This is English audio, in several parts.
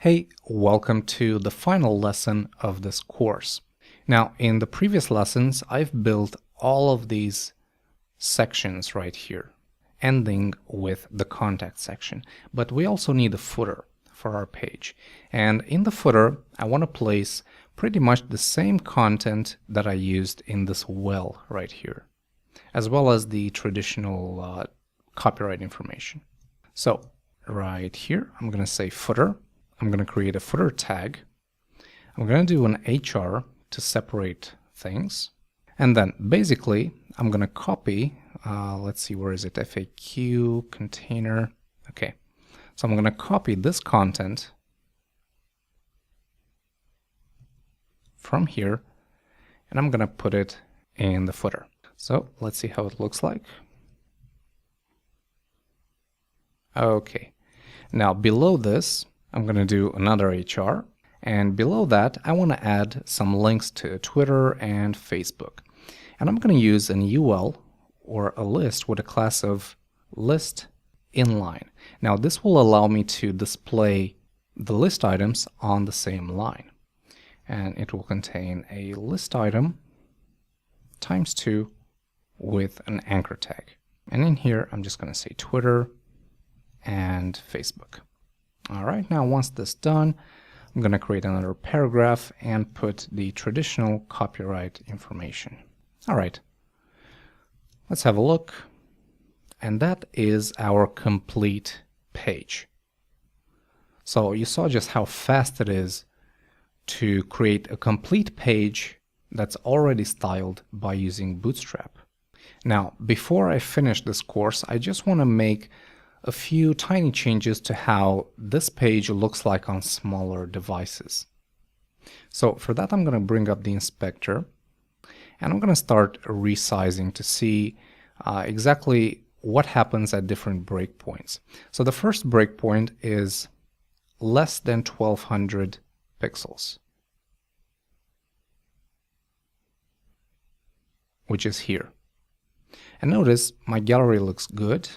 Hey, welcome to the final lesson of this course. Now, in the previous lessons, I've built all of these sections right here, ending with the contact section. But we also need a footer for our page. And in the footer, I want to place pretty much the same content that I used in this well right here, as well as the traditional copyright information. So right here, I'm going to say footer. I'm going to create a footer tag. I'm going to do an HR to separate things. And then basically, I'm going to copy, let's see, where is it? FAQ, container. Okay. So I'm going to copy this content from here, and I'm going to put it in the footer. So let's see how it looks like. Okay. Now below this, I'm going to do another HR, and below that I want to add some links to Twitter and Facebook. And I'm going to use an UL or a list with a class of list inline. Now this will allow me to display the list items on the same line. And it will contain a list item times 2 with an anchor tag. And in here I'm just going to say Twitter and Facebook. All right, now once this is done, I'm going to create another paragraph and put the traditional copyright information. All right, let's have a look. And that is our complete page. So you saw just how fast it is to create a complete page that's already styled by using Bootstrap. Now, before I finish this course, I just want to make a few tiny changes to how this page looks like on smaller devices. So for that, I'm going to bring up the inspector and I'm going to start resizing to see exactly what happens at different breakpoints. So the first breakpoint is less than 1200 pixels, which is here. And notice my gallery looks good.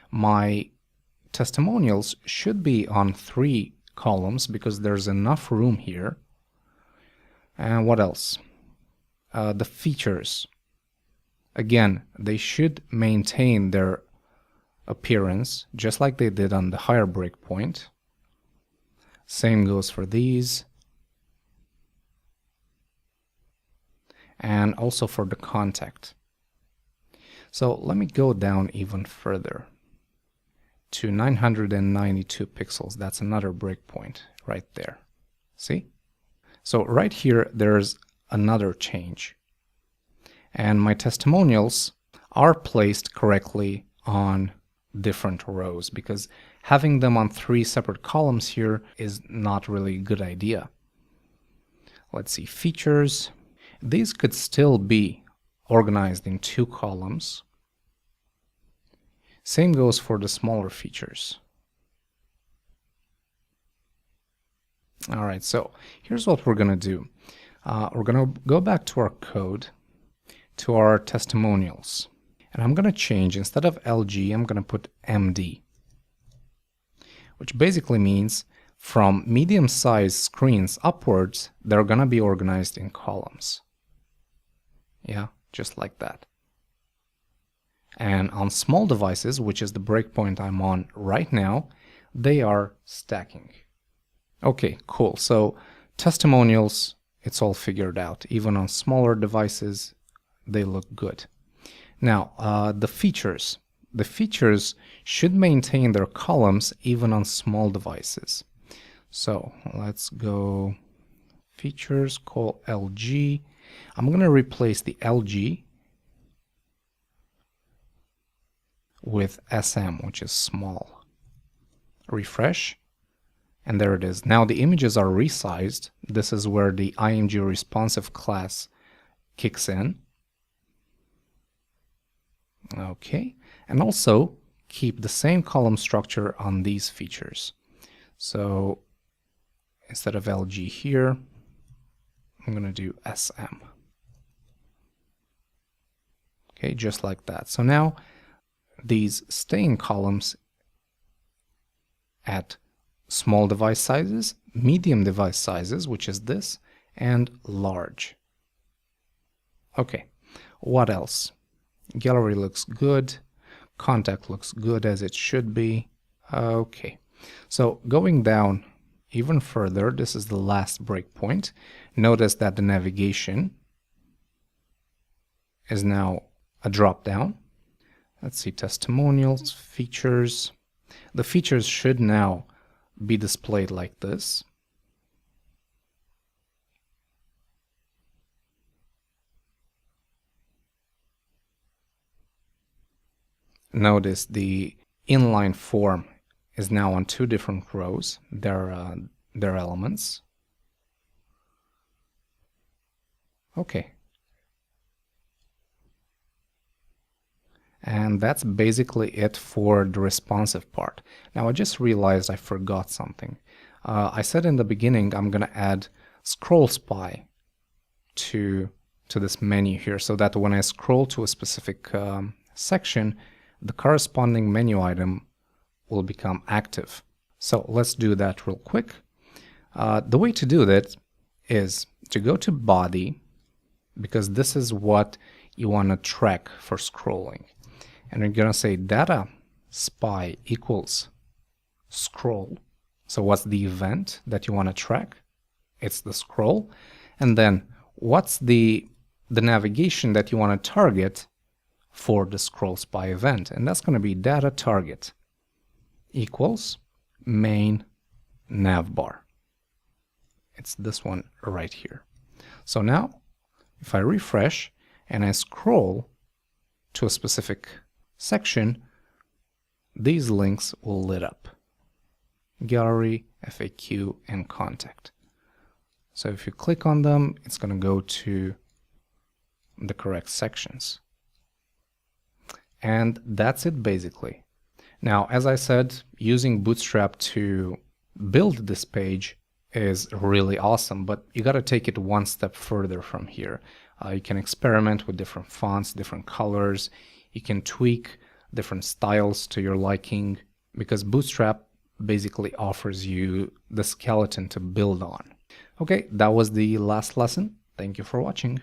My testimonials should be on 3 columns because there's enough room here. And what else? The features. Again, they should maintain their appearance just like they did on the higher breakpoint. Same goes for these. And also for the contact. So let me go down even further to 992 pixels. That's another breakpoint right there. See? So right here, there's another change. And my testimonials are placed correctly on different rows because having them on 3 separate columns here is not really a good idea. Let's see, features. These could still be organized in 2 columns. Same goes for the smaller features. All right, so here's what we're going to do. We're going to go back to our code, to our testimonials. And I'm going to change, instead of LG, I'm going to put MD, which basically means from medium-sized screens upwards, they're going to be organized in columns. Yeah, just like that. And on small devices, which is the breakpoint I'm on right now, they are stacking. Okay, cool. So testimonials, it's all figured out. Even on smaller devices, they look good. Now, the features. The features should maintain their columns even on small devices. So let's go features, call LG. I'm going to replace the LG with SM, which is small. Refresh, and there it is. Now the images are resized. This is where the IMG responsive class kicks in. Okay, and also keep the same column structure on these features. So instead of LG here, I'm going to do SM. Okay, just like that. So now these stay in columns at small device sizes, medium device sizes, which is this, and large. Okay, what else? Gallery looks good. Contact looks good as it should be. Okay, so going down even further, this is the last breakpoint. Notice that the navigation is now a drop down. Let's see, testimonials, features. The features should now be displayed like this. Notice the inline form is now on two different rows, their elements. Okay. And that's basically it for the responsive part. Now I just realized I forgot something. I said in the beginning I'm going to add Scrollspy to this menu here, so that when I scroll to a specific section, the corresponding menu item will become active. So let's do that real quick. The way to do that is to go to body, because this is what you want to track for scrolling. And you're going to say data spy equals scroll. So what's the event that you want to track? It's the scroll. And then what's the navigation that you want to target for the Scrollspy event? And that's going to be data target equals main navbar. It's this one right here. So now if I refresh and I scroll to a specific section, these links will lit up. Gallery, FAQ, and contact. So if you click on them, it's going to go to the correct sections. And that's it basically. Now, as I said, using Bootstrap to build this page is really awesome, but you got to take it one step further from here. You can experiment with different fonts, different colors. You can tweak different styles to your liking, because Bootstrap basically offers you the skeleton to build on. Okay, that was the last lesson. Thank you for watching.